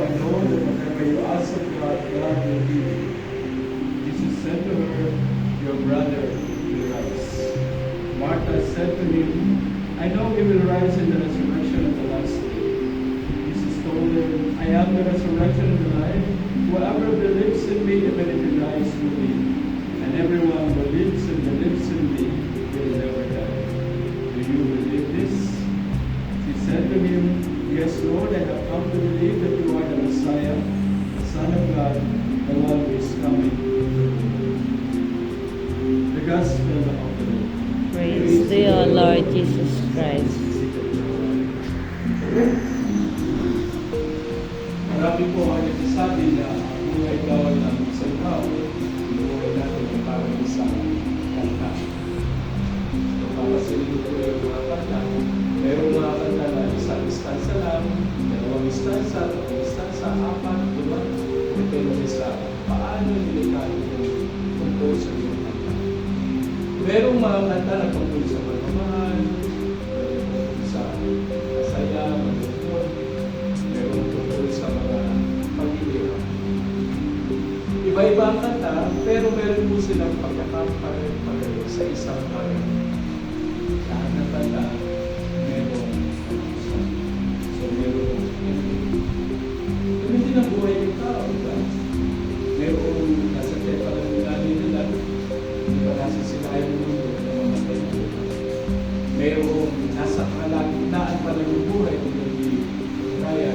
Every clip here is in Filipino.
I know that whatever you ask of God, God will give you. Jesus said to her, your brother will rise. Martha said to him, I know he will rise in the resurrection of the last day. Jesus told her, I am the resurrection and the life. Whoever believes in me, even if he dies, will live. And everyone who lives and believes in me will never die. Do you believe this? She said to him, yes, Lord, I have come to believe that you are the Messiah, the Son of God, the one who is coming. The Gospel of the Lord. Praise to you, Lord Jesus Christ. Marami po ang nagsasabi na ang buhay daw ng isang tao, ang buhay natin ay parang isang kanta. So, papasilin ko yung mga kanta. Merong mga kanta na isang istansa lang, dalawang istansa, tatlong istansa, apat, lima, depende sa paano nilikado yung composer yung kanta. Merong mga kanta na tungkol sa pagmamahal, sa kasaya, malungkot, merong tungkol sa mga pag-iiwan. Iba-iba ang kanta, pero meron po silang pagkakapareho sa isang pareho. Lahat ng kanta, merong pag-usan. So, merong hindi ng buhay ng tao, diba? Merong nasa tepa ng ugali nila, hindi ba nasa silayan ng mundo na mamatay ng buhay. Merong nasa kalagitnaan pa ng buhay, hindi kaya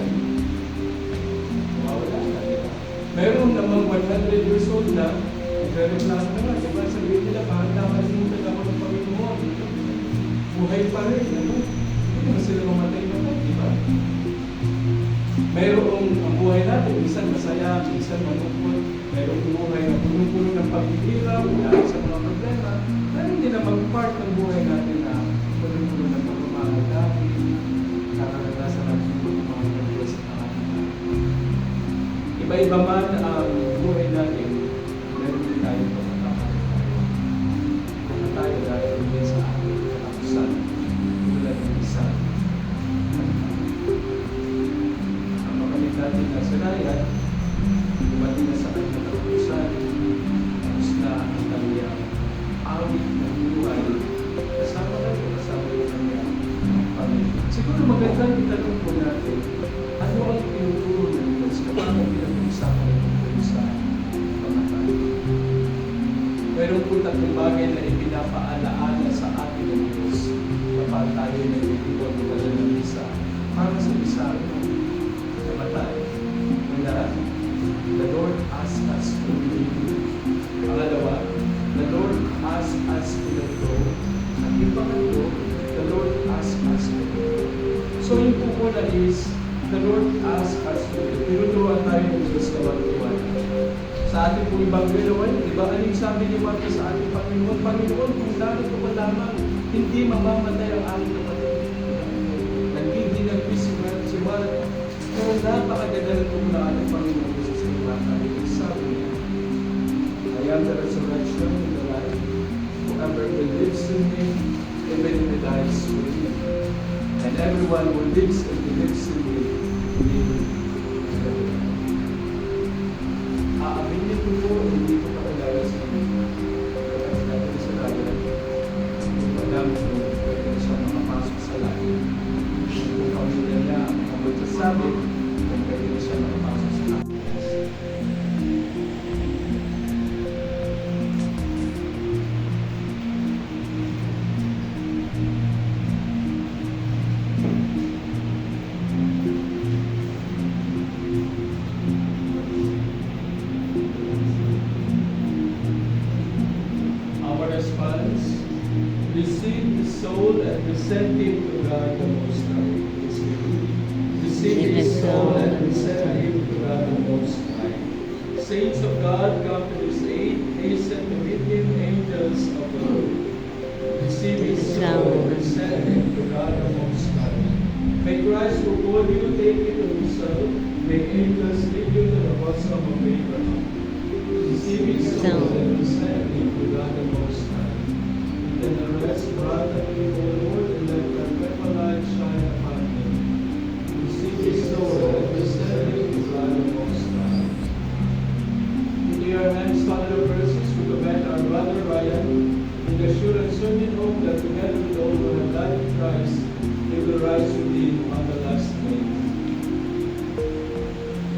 mawala na, diba? Meron namang 100 years old na, nagre-reklamo naman, diba? Sabihin nila, bakit nakalimutan ako ng Panginoon? Buhay pa rin, diba? Hindi naman sila mamatay naman, diba? Merong ang buhay natin, minsan masaya, minsan malungkot. Merong buhay na punong-puno ng pag-iiraw, dahil sa mga problema. Pero hindi naman part ng buhay natin na punong-puno ng pagmamahal natin, nararanasan natin yung mga nagdiyos sa pangalan. Iba-iba man ang buhay natin, meron din tayo pagkakaroon tayo. Kung tayo dahil din sa ating katapusan, tulad ng isa. Ang makamit natin na sinayan, dumating na sa kanyang katapusan, tapos na ang kanyang awit ng buhay, kasama na yung kanyang pamilya. Siguro magandang itanong po natin, ano ang tinuturo ng Diyos kapag pinag-uusapan tungkol sa pamatay? Meron po tatlong bagay na ipinapaalaala sa atin ng Diyos kapag tayo nag-iwan wala ng isa para sa isa namatay. Una, the Lord asks us to believe. Pangalawa, the Lord asks us to let go. At yung pangatlo, the Lord asks us to let go. So yung pupuna is, the Lord asks us to let go. Tinuturuan tayo ng Diyos na magtuwan. Sa ating pong Ebanghelyo, diba, ano yung sabi ni Marta sa ating Panginoon? Panginoon, kung narito ko lamang, hindi mamamatay ang aking kapatid. Nagiging si Marta. Pero napakaganda ng tumulaan ng Panginoon Jesus kay Marta. Ito sabi niya, I am the resurrection and the life. Whoever believes in me, even if he dies, will live. And everyone who lives and believes in me, will live. Aaminin ko po, hindi ko pakilala sa inyo. Kasi natin sa langit, hindi ko alam kung pwede siya makapasok sa langit. Kung pamilya niya, ang magsasabi, kung pwede siya makapasok sa langit. Our response, receive the soul and present him to God the Most High. Receive his soul and present him to God the Most High. Saints of God, come to his aid, hasten to meet him, angels of the Lord. Receive his soul and present him to God the Most High. May Christ who called you take you to himself. May angels lead you to the bosom of Abraham. Receive his soul and present him to God the Most High. Then the rest brought unto you, O Lord, and let the perpetual light shine upon him. Receive his soul and present him to God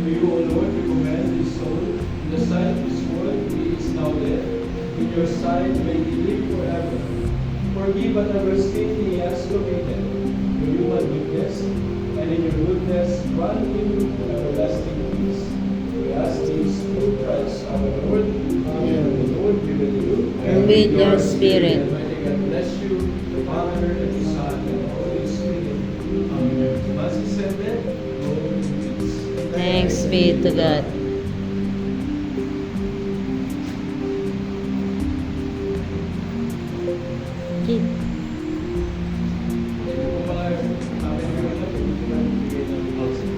To you, O Lord, we commend his soul. In the sight of this world, he is now dead. In your sight, may he live forever. Forgive whatever sin he has committed. Your human weakness, and in your goodness, grant him everlasting peace. We ask this through Christ our Lord. Amen. The Lord be with you. And with your spirit. May God bless you, the Father, and the Son, and the Holy Spirit. Amen. As he said that, go in peace. Thanks be to God. Okay. Ito po mga aming mga nagbibigay ng housing.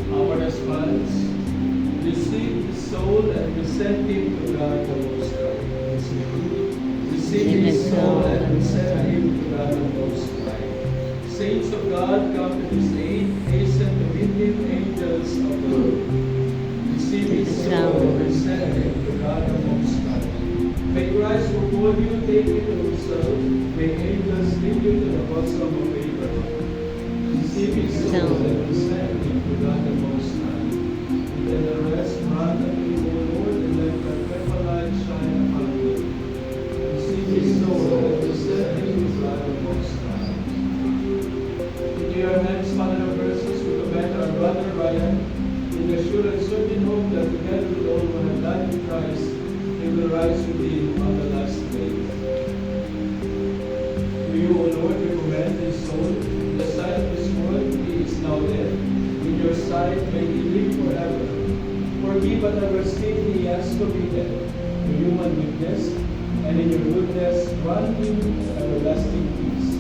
Our response, receive his soul and present him to God the Most High. Receive his soul and present him to God the Most High. Saints of God, come to his aid, hasten to meet him, angels of the Lord. Receive his soul and present him to God the Most High. May Christ who called you take you to himself, may angels lead you to the bosom of Abraham. Receive his soul and present him to God the Most High. And then the rest grant unto you, O Lord, and let perpetual light shine upon you. Receive his soul and present him to God the Most High. Into your hands, Father of mercies, we commend our brother Ryan, in the sure and certain hope that together with all who have died in Christ, they will rise with him on the last day. To you, O Lord, we commend his soul. In the sight of this world, he is now dead. In your sight, may he live forever. Forgive whatever sin he has committed, your human weakness, and in your goodness, grant him everlasting peace.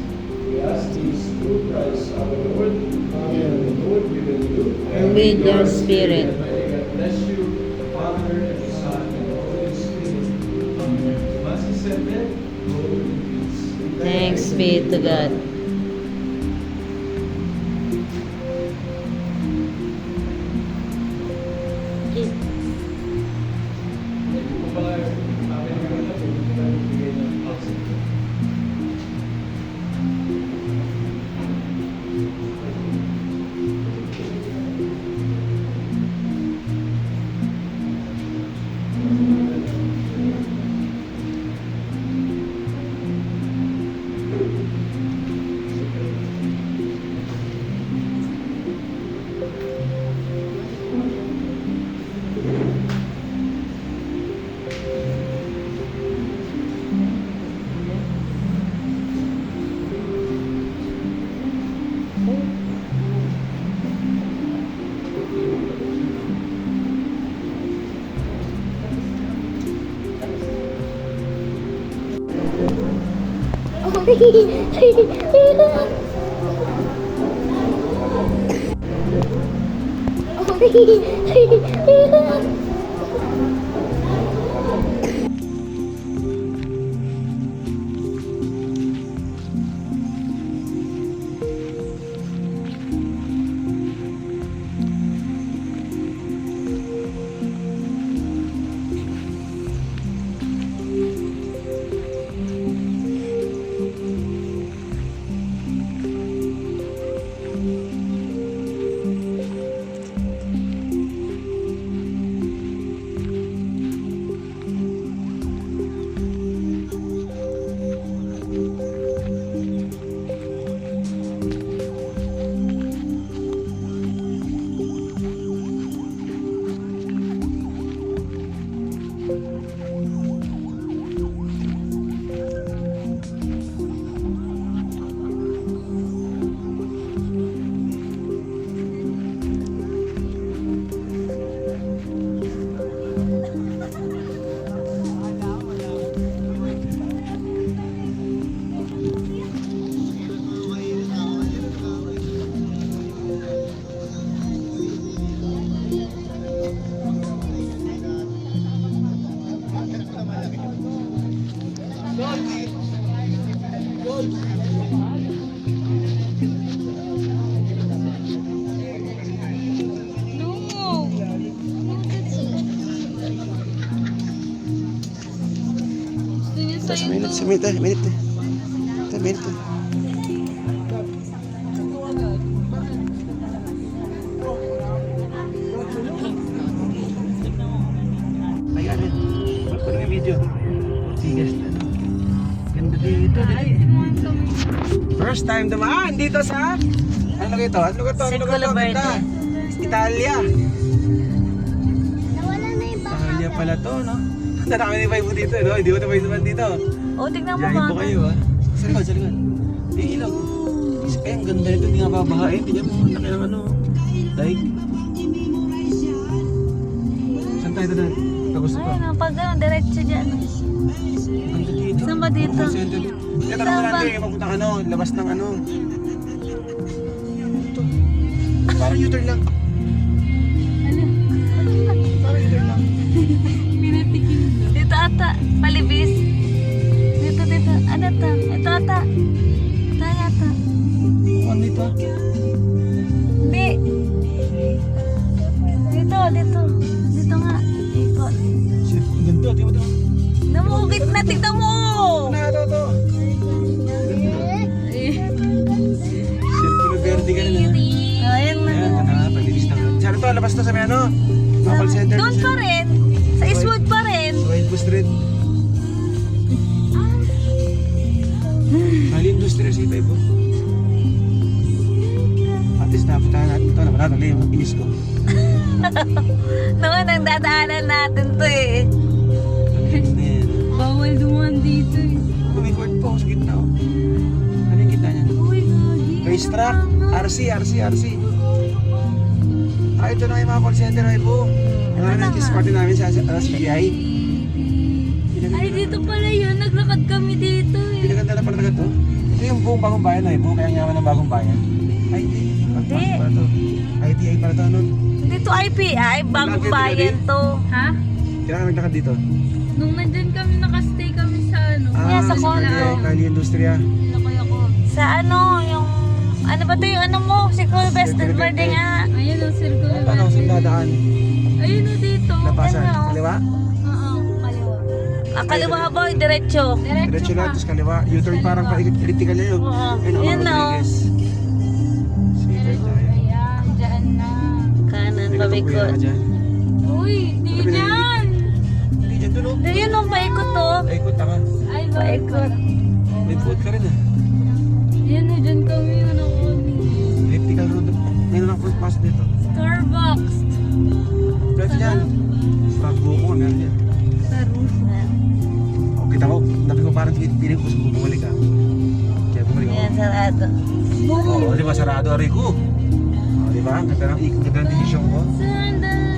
We ask this through Christ our Lord. Amen. The Lord be with you. And with your spirit. And may God bless you, the Father, and the Son, and the Holy Spirit. Amen. As he said that, go in peace. Thanks be to God. Okay. Ito po mga aming mga nagbibigay ng housing. minute. Minute. Ayan eh. Ba't ko lang yung video? Tigas na. Ganda dito. First time dumaan dito sa... Ano ito? Ano ito? Circulo Verde. Italia. Nawala na yung baka. Italia pala to, no? Narami ni Vibe dito, no? Hindi mo na Vibe naman dito. O, tignan mo Jahin po mga. kayo, ha? Sa likod. Yung ilaw. Eh, ang ganda nito. Hindi nga babahain. Tignan mo. Laki ng ano. Daig. Saan tayo doon? Kagusto pa. Ayun, pag gano'n, diretso dyan. Ganda dito. Saan ba dito? Call center. Kaya tanong mo natin, mapuntang ano, labas ng ano. Ito. Parang U-turn lang. Parang U-turn lang. Dito ata, palibis. Dito. Ano to? Ito ata. Tayo ata. Ano dito? Hindi. Dito. Dito nga. Ikot. Shit, ang ganda. Tingnan mo ito. Namugit na, tignan mo! Ito. Circulo Verde ka na. Ayan na. Ayan, palibis na. Saan ito? Labas na sa may ano? Mga call center. Doon pa rin. Sa Eastwood pa rin. Sa White Bus Street. Mali Industrial C5 po. At least napuntahan natin ito. Napuntahan yung inis ko. Noon ang dadaanan natin to eh. Bawal dumaan dito eh. Lumikord po sa gitna. Oh. Ano yung gitna niya? Uy, gagi. Racetrack. RC. Ito na yung mga call center ay po. Yung ano na party namin sa CBI. Ay, dito pala yun. Naglakad kami dito eh. Pinaganda na pala talaga to. Ito yung buong bagong bayan na buong kaya yaman ng bagong bayan. Ay, hindi. Pagpasok pala to. ITI pala to, ano? Dito IPI, bagong bayan to. Ha? Kailangan naglakad dito. Nung nandyan kami, nakastay kami sa ano. Yeah, sa si condo. Kali Industria. Nakay ako. Sa ano, yung... Ano ba to yung ano mo? Circulo Verde nga. Ayun o, circle. Paano sa dadaan? Ayun o, dito. Lapasan. Ano? Kaliwa? Oo, kaliwa. Kaliwa boy, diretso. Diretso lang, tapos kaliwa. U-turn parang pa-elliptical na yun. Oo. Ayun, Yan na, oh. Rodriguez. Sige tayo. Ayan, dyan na. Kanan, May katukuyan ka pabikot. dyan. Uy, di dyan. Hindi dyan dun, oh. Ayun o, paikot to. Ay, ikot ka. Ay, Paikot. May food ka rin, ah. Yan na, dyan kami yun ako. Elliptical road. Ngayon lang first pass dito. Starbucks. Diretso dyan. Start buko, meron dyan. O, kita mo, nabi ko parang piling ko sa bumalik ka. Kaya bumalik ako. Ayan, sarado. Oo, di ba sarado, Rico? O, di ba? Ganda ng desisyon ko. Sandali.